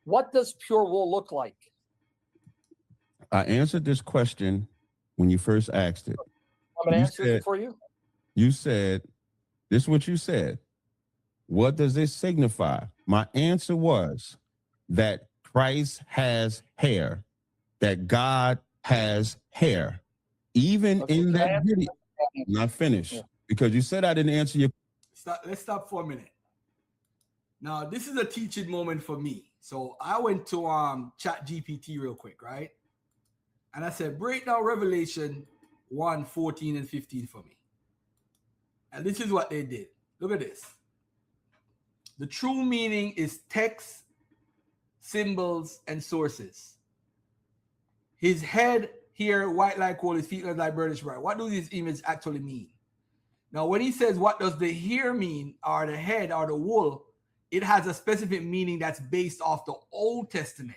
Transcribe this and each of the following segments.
What does pure wool look like? I answered this question when you first asked it. I'm going to answer it for you. You said, this is what you said. What does this signify? My answer was that Christ has hair, that God has hair. Even in that video, not finished, because you said I didn't answer your. Let's stop for a minute. Now, this is a teaching moment for me. So I went to ChatGPT real quick, right? And I said, break down Revelation 1, 14 and 15 for me. And this is what they did. Look at this. The true meaning is text, symbols, and sources. His head here, white like wool, his feet like burnished bright. What does this image actually mean? Now, when he says, what does the hair mean, or the head, or the wool, it has a specific meaning that's based off the Old Testament.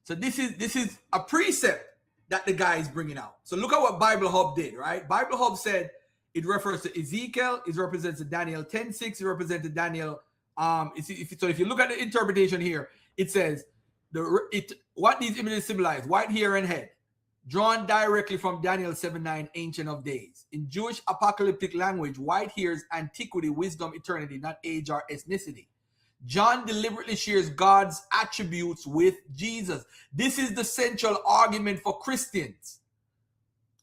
So this is a precept that the guy is bringing out. So look at what Bible Hub did, right? Bible Hub said it refers to Ezekiel, it represents Daniel 10:6, it represents Daniel. So if you look at the interpretation here, it says what these images symbolize: white hair and head, drawn directly from Daniel 7:9, Ancient of Days. In Jewish apocalyptic language, white hair is antiquity, wisdom, eternity, not age or ethnicity. John deliberately shares God's attributes with Jesus. This is the central argument for Christians.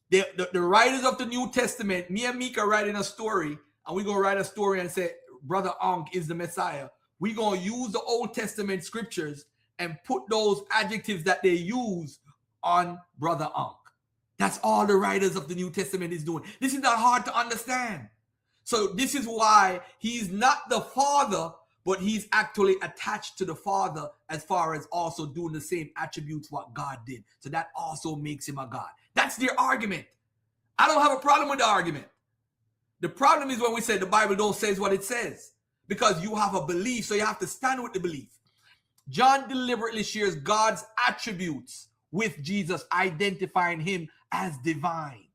The writers of the New Testament, me and Mika writing a story, and we're going to write a story and say, Brother Ankh is the Messiah. We're going to use the Old Testament scriptures and put those adjectives that they use on Brother Ankh. That's all the writers of the New Testament is doing. This is not hard to understand. So this is why he's not the Father, but he's actually attached to the Father as far as also doing the same attributes what God did. So that also makes him a God. That's their argument. I don't have a problem with the argument. The problem is when we say the Bible don't say what it says, because you have a belief, so you have to stand with the belief. John deliberately shares God's attributes with Jesus, identifying him as divine.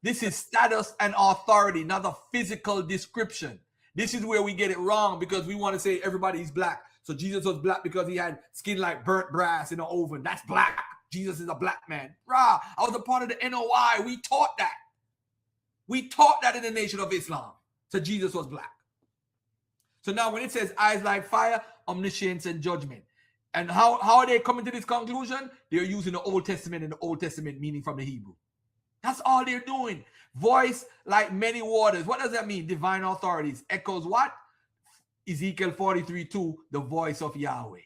This is status and authority, not a physical description. This is where we get it wrong, because we want to say everybody's black. So Jesus was black because he had skin like burnt brass in an oven. That's black. Jesus is a black man. Rah, I was a part of the NOI. We taught that. We taught that in the Nation of Islam. So Jesus was black. So now when it says eyes like fire, omniscience and judgment. And how are they coming to this conclusion? They're using the Old Testament and the Old Testament meaning from the Hebrew. That's all they're doing. Voice like many waters. What does that mean? Divine authorities. Echoes what? Ezekiel 43:2, the voice of Yahweh.